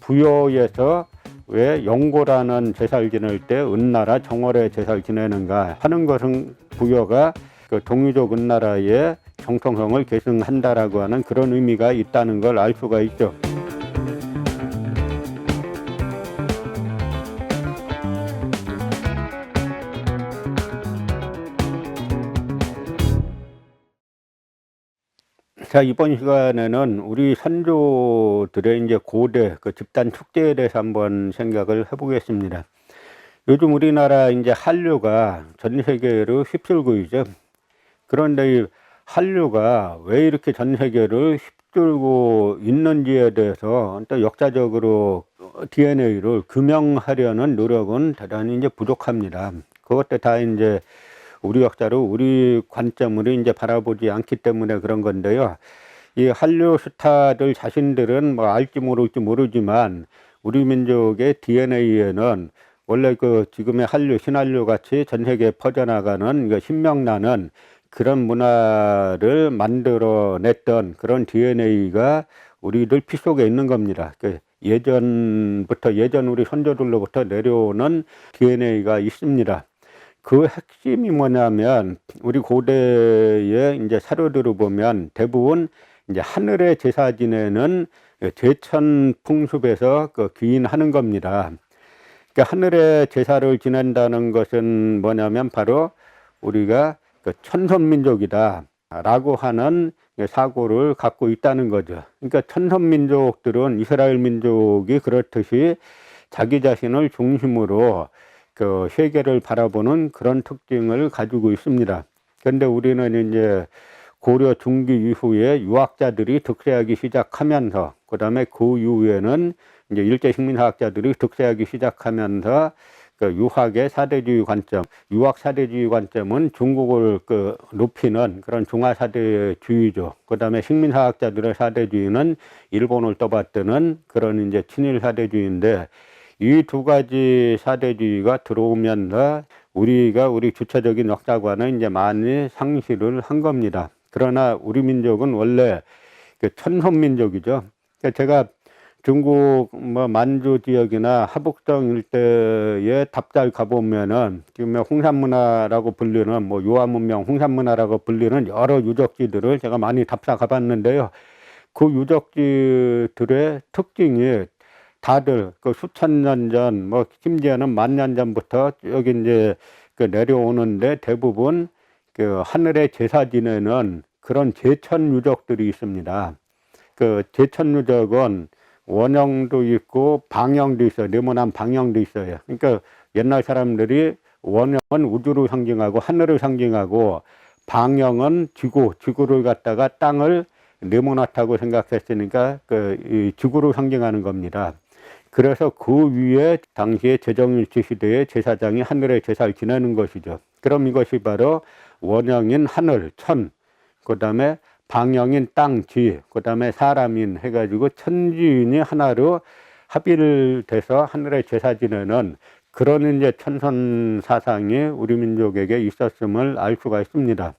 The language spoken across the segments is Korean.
부여에서 왜 영고라는 제사를 지낼 때 은나라 정월의 제사를 지내는가 하는 것은 부여가 그 동유족 은나라의 정통성을 계승한다라고 하는 그런 의미가 있다는 걸 알 수가 있죠. 자, 이번 시간에는 우리 선조들의 이제 고대 그 집단 축제에 대해서 한번 생각을 해보겠습니다. 요즘 우리나라 이제 한류가 전 세계로 휩쓸고 있죠. 그런데 이 한류가 왜 이렇게 전 세계를 휩쓸고 있는지에 대해서 또 역사적으로 DNA를 규명하려는 노력은 대단히 이제 부족합니다. 그것도 다 이제 우리 역사로 우리 관점으로 이제 바라보지 않기 때문에 그런 건데요. 이 한류 스타들 자신들은 뭐 알지 모를지 모르지만 우리 민족의 DNA에는 원래 그 지금의 한류, 신한류 같이 전 세계에 퍼져나가는 그 신명나는 그런 문화를 만들어냈던 그런 DNA가 우리들 피 속에 있는 겁니다. 그 예전부터 예전 우리 선조들로부터 내려오는 DNA가 있습니다. 그 핵심이 뭐냐면 우리 고대의 이제 사료들을 보면 대부분 이제 하늘의 제사 지내는 제천 풍습에서 그 기인하는 겁니다. 그러니까 하늘의 제사를 지낸다는 것은 뭐냐면 바로 우리가 그 천선민족이다라고 하는 사고를 갖고 있다는 거죠. 그러니까 천선민족들은 이스라엘 민족이 그렇듯이 자기 자신을 중심으로 그 세계를 바라보는 그런 특징을 가지고 있습니다. 그런데 우리는 이제 고려 중기 이후에 유학자들이 득세하기 시작하면서 그다음에 그 이후에는 이제 일제 식민사학자들이 득세하기 시작하면서 그 유학의 사대주의 관점, 유학 사대주의 관점은 중국을 그 높이는 그런 중화 사대주의죠. 그다음에 식민사학자들의 사대주의는 일본을 떠받드는 그런 이제 친일 사대주의인데 이 두 가지 사대주의가 들어오면서 우리가 우리 주체적인 역사관을 이제 많이 상실을 한 겁니다. 그러나 우리 민족은 원래 그 천선민족이죠. 그러니까 제가 중국 뭐 만주 지역이나 하북성 일대에 답잘 가보면은 지금 홍산문화라고 불리는 뭐 유화문명 홍산문화라고 불리는 여러 유적지들을 제가 많이 답사 가봤는데요. 그 유적지들의 특징이 다들 그 수천 년 전, 뭐 심지어는 만 년 전부터 여기 이제 그 내려오는데 대부분 그 하늘의 제사 지내는 그런 제천 유적들이 있습니다. 그 제천 유적은 원형도 있고 방형도 있어요. 네모난 방형도 있어요. 그러니까 옛날 사람들이 원형은 우주를 상징하고 하늘을 상징하고 방형은 지구를 갖다가 땅을 네모나다고 생각했으니까 그 지구를 상징하는 겁니다. 그래서 그 위에 당시에 제정일치 시대의 제사장이 하늘의 제사를 지내는 것이죠. 그럼 이것이 바로 원형인 하늘, 천, 그 다음에 방형인 땅, 지, 그 다음에 사람인 해가지고 천지인이 하나로 합의를 돼서 하늘의 제사 지내는 그런 이제 천선 사상이 우리 민족에게 있었음을 알 수가 있습니다.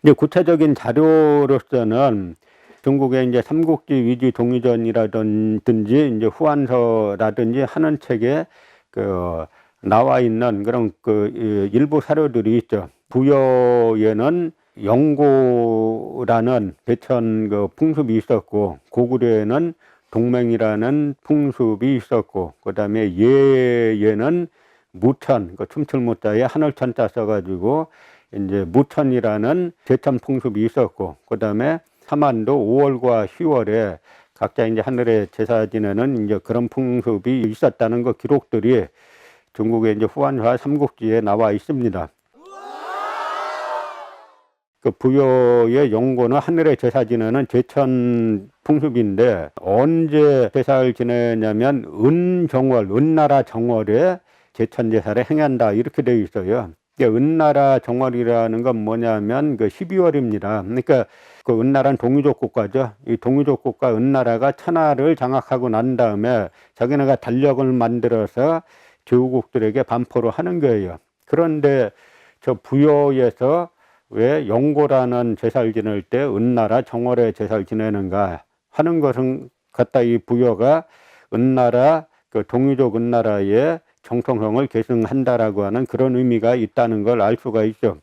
이제 구체적인 자료로서는 중국의 이제 삼국지 위지 동의전이라든지 이제 후한서라든지 하는 책에 그 나와 있는 그런 그 일부 사료들이 있죠. 부여에는 영고라는 제천 그 풍습이 있었고 고구려에는 동맹이라는 풍습이 있었고 그다음에 예에는 무천 그 춤출 무자에 하늘천자 써가지고 이제 무천이라는 제천 풍습이 있었고 그다음에 삼안도 5월과 10월에 각자 이제 하늘에 제사 지내는 이제 그런 풍습이 있었다는 그 기록들이 중국의 이제 후한서 삼국지에 나와 있습니다. 그 부여의 영고는 하늘에 제사 지내는 제천 풍습인데 언제 제사를 지내냐면 은정월, 은나라 정월에 제천 제사를 행한다 이렇게 되어 있어요. 은나라 정월이라는 건 뭐냐면 그 12월입니다. 그러니까 그 은나라는 동유족 국가죠. 이 동유족 국가 은나라가 천하를 장악하고 난 다음에 자기네가 달력을 만들어서 제후국들에게 반포를 하는 거예요. 그런데 저 부여에서 왜 영고라는 제사를 지낼 때 은나라 정월의 제사를 지내는가 하는 것은 갖다 이 부여가 은나라, 그 동이족 은나라의 정통성을 계승한다라고 하는 그런 의미가 있다는 걸 알 수가 있죠.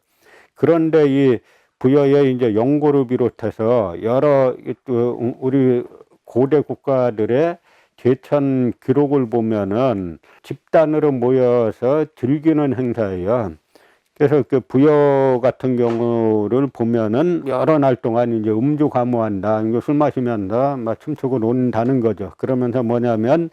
그런데 이 부여의 이제 영고를 비롯해서 여러 우리 고대 국가들의 제천 기록을 보면은 집단으로 모여서 즐기는 행사예요. 그래서 그 부여 같은 경우를 보면은 여러 날 동안 이제 음주 가무한다. 이거 술 마시면서 막 춤추고 논다는 거죠. 그러면서 뭐냐면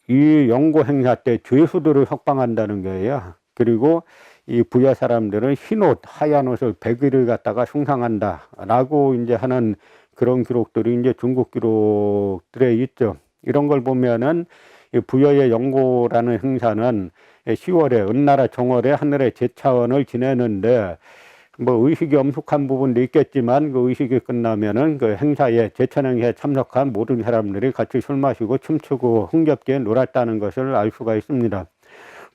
이 영고 행사 때 죄수들을 석방한다는 거예요. 그리고 이 부여 사람들은 흰옷, 하얀 옷을 100일을 갖다가 숭상한다라고 이제 하는 그런 기록들이 이제 중국 기록들에 있죠. 이런 걸 보면은 이 부여의 영고라는 행사는 10월에 은나라 정월에 하늘의 제차원을 지내는데 뭐 의식이 엄숙한 부분도 있겠지만 그 의식이 끝나면은 그 행사에 제천 행사에 참석한 모든 사람들이 같이 술 마시고 춤추고 흥겹게 놀았다는 것을 알 수가 있습니다.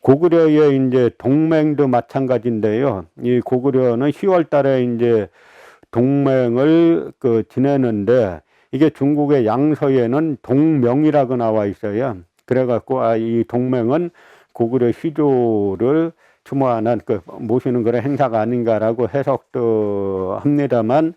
고구려의 이제 동맹도 마찬가지인데요. 이 고구려는 10월 달에 이제 동맹을 그 지내는데 이게 중국의 양서에는 동명이라고 나와 있어요. 그래갖고 이 동맹은 고구려 시조를 추모하는 그 모시는 그런 행사가 아닌가라고 해석도 합니다만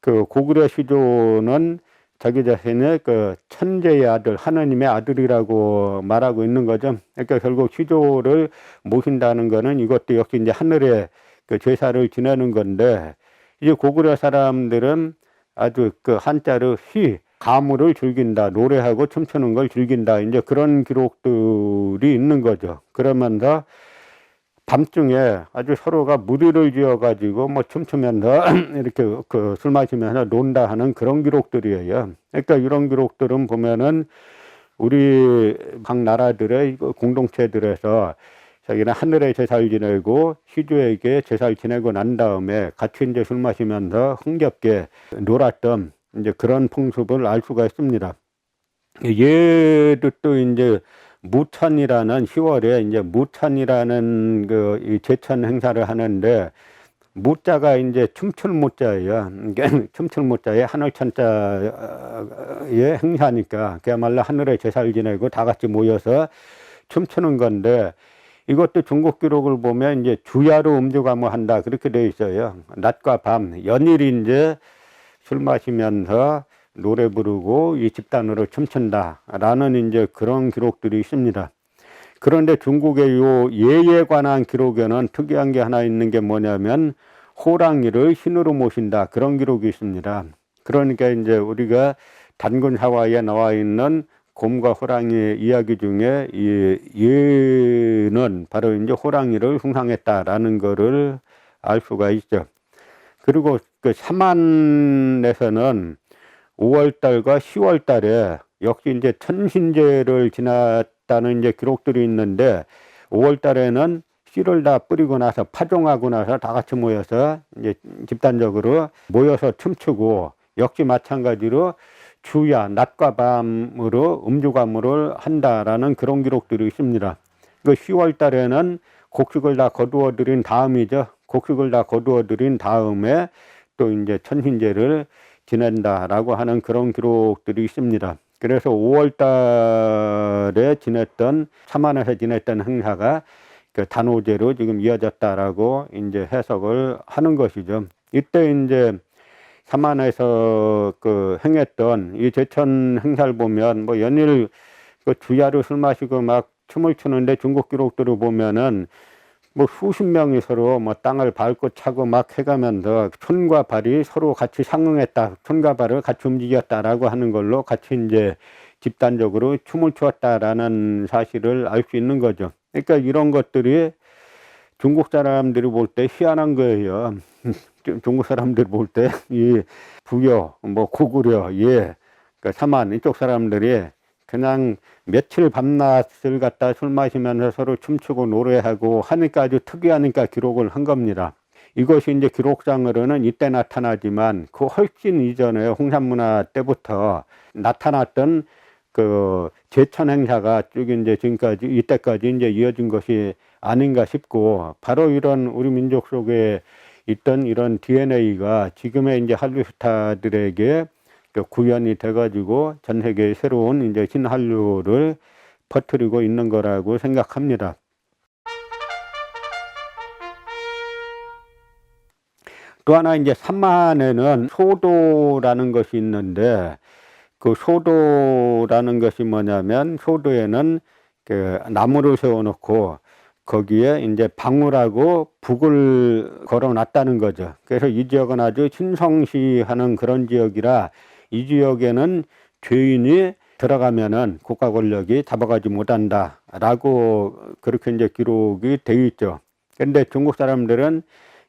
그 고구려 시조는 자기 자신의 그 천재의 아들, 하느님의 아들이라고 말하고 있는 거죠. 그러니까 결국 시조를 모신다는 거는 이것도 역시 이제 하늘의 그 제사를 지내는 건데 이제 고구려 사람들은 아주 그 한자로 가무를 즐긴다, 노래하고 춤추는 걸 즐긴다, 이제 그런 기록들이 있는 거죠. 그러면서 밤중에 아주 서로가 무리를 지어가지고 뭐 춤추면서 이렇게 그 술 마시면서 논다 하는 그런 기록들이에요. 그러니까 이런 기록들은 보면은 우리 각 나라들의 공동체들에서 자기는 하늘에 제사를 지내고 시주에게 제사를 지내고 난 다음에 같이 이제 술 마시면서 흥겹게 놀았던 이제 그런 풍습을 알 수가 있습니다. 얘도 또 이제 무천이라는 10월에 이제 무천이라는 그 이 제천 행사를 하는데 무자가 이제 춤출 무자예요. 이게 춤출 무자에 하늘천자의 행사니까 그야말로 하늘에 제사를 지내고 다 같이 모여서 춤추는 건데 이것도 중국 기록을 보면 이제 주야로 음주가무한다 그렇게 되어 있어요. 낮과 밤 연일이 이제 술 마시면서 노래 부르고 이 집단으로 춤춘다라는 이제 그런 기록들이 있습니다. 그런데 중국의 요 예에 관한 기록에는 특이한 게 하나 있는 게 뭐냐면 호랑이를 신으로 모신다 그런 기록이 있습니다. 그러니까 이제 우리가 단군 사화에 나와 있는 곰과 호랑이의 이야기 중에 이 예는 바로 이제 호랑이를 숭상했다라는 거를 알 수가 있죠. 그리고 그 사만에서는 5월달과 10월달에 역시 이제 천신제를 지났다는 이제 기록들이 있는데 5월달에는 씨를 다 뿌리고 나서 파종하고 나서 다 같이 모여서 이제 집단적으로 모여서 춤추고 역시 마찬가지로 주야 낮과 밤으로 음주가무를 한다라는 그런 기록들이 있습니다. 그 10월달에는 곡식을 다 거두어 들인 다음이죠. 곡식을 다 거두어 들인 다음에 또 이제 천신제를 지낸다라고 하는 그런 기록들이 있습니다. 그래서 5월달에 지냈던 사만에서 지냈던 행사가 그 단오제로 지금 이어졌다라고 이제 해석을 하는 것이죠. 이때 이제 사만에서 그 행했던 이 제천 행사를 보면 뭐 연일 그 주야로 술 마시고 막 춤을 추는데 중국 기록들을 보면은 뭐 수십 명이 서로 뭐 땅을 밟고 차고 막 해가면서 손과 발이 서로 같이 상응했다, 손과 발을 같이 움직였다라고 하는 걸로 같이 이제 집단적으로 춤을 추었다라는 사실을 알 수 있는 거죠. 그러니까 이런 것들이 중국 사람들이 볼 때 희한한 거예요. 중국 사람들이 볼 때 이 부여, 뭐 고구려, 그러니까 사만 이쪽 사람들이 그냥 며칠 밤낮을 갖다 술 마시면서 서로 춤추고 노래하고 하니까 아주 특이하니까 기록을 한 겁니다. 이것이 이제 기록상으로는 이때 나타나지만 그 훨씬 이전에 홍산문화 때부터 나타났던 그 제천 행사가 쭉 이제 지금까지 이때까지 이제 이어진 것이 아닌가 싶고 바로 이런 우리 민족 속에 있던 이런 DNA가 지금의 이제 한류 스타들에게 구현이 돼가지고 전 세계에 새로운 이제 신한류를 퍼뜨리고 있는 거라고 생각합니다. 또 하나 이제 산만에는 소도라는 것이 있는데, 그 소도라는 것이 뭐냐면, 소도에는 그 나무를 세워놓고 거기에 이제 방울하고 북을 걸어놨다는 거죠. 그래서 이 지역은 아주 신성시하는 그런 지역이라, 이 지역에는 죄인이 들어가면은 국가 권력이 잡아가지 못한다라고 그렇게 이제 기록이 돼 있죠. 근데 중국 사람들은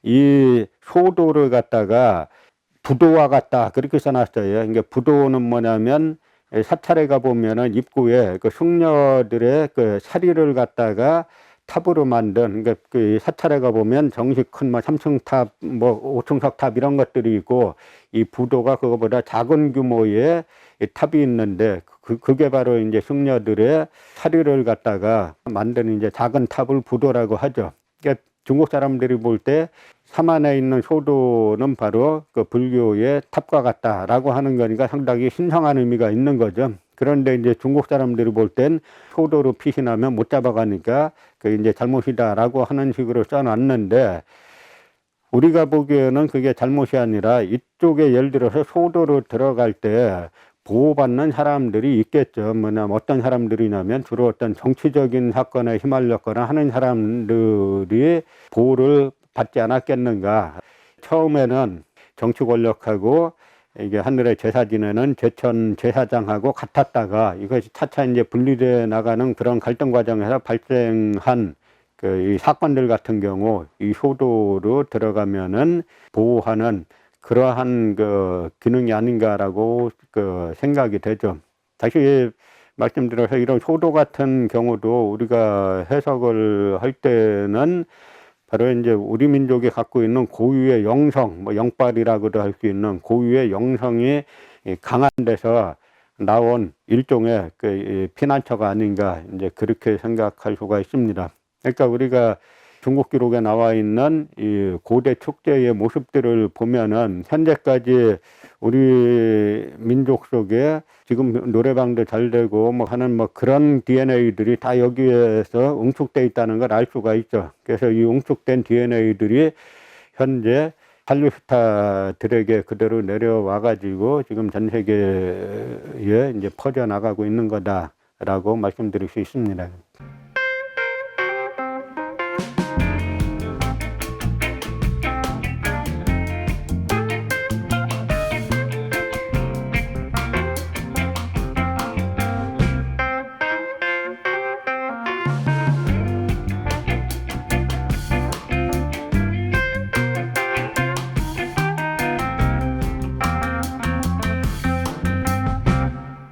이 소도를 갖다가 부도와 같다 그렇게 써놨어요. 그러니까 부도는 뭐냐면, 사찰에 가 보면은 입구에 그 승려들의 그 사리를 갖다가 탑으로 만든, 그러니까 그 사찰에 가 보면 정식 큰 뭐 3층 탑, 뭐 5층석 탑 이런 것들이 있고, 이 부도가 그거보다 작은 규모의 이 탑이 있는데, 그게 바로 이제 승려들의 사리를 갖다가 만든 이제 작은 탑을 부도라고 하죠. 그러니까 중국 사람들이 볼 때 삼안에 있는 소도는 바로 그 불교의 탑과 같다라고 하는 거니까 상당히 신성한 의미가 있는 거죠. 그런데 이제 중국 사람들이 볼 땐 소도로 피신하면 못 잡아가니까 그 이제 잘못이다라고 하는 식으로 써놨는데, 우리가 보기에는 그게 잘못이 아니라 이쪽에 예를 들어서 소도로 들어갈 때 보호받는 사람들이 있겠죠. 뭐냐면 어떤 사람들이냐면 주로 어떤 정치적인 사건에 휘말렸거나 하는 사람들이 보호를 받지 않았겠는가. 처음에는 정치 권력하고 이게 하늘의 제사 지내는 제천 제사장하고 같았다가 이것이 차차 이제 분리돼 나가는 그런 갈등 과정에서 발생한 그 이 사건들 같은 경우, 이 소도로 들어가면은 보호하는 그러한 그 기능이 아닌가라고 그 생각이 되죠. 다시 말씀드려서 이런 소도 같은 경우도 우리가 해석을 할 때는 바로 이제 우리 민족이 갖고 있는 고유의 영성, 뭐 영빨이라고도 할 수 있는 고유의 영성이 강한 데서 나온 일종의 그 피난처가 아닌가, 이제 그렇게 생각할 수가 있습니다. 그러니까 우리가 중국 기록에 나와 있는 이 고대 축제의 모습들을 보면은 현재까지 우리 민족 속에 지금 노래방도 잘 되고 뭐 하는 뭐 그런 DNA들이 다 여기에서 응축돼 있다는 걸 알 수가 있죠. 그래서 이 응축된 DNA들이 현재 한류 스타들에게 그대로 내려와 가지고 지금 전 세계에 이제 퍼져 나가고 있는 거다라고 말씀드릴 수 있습니다.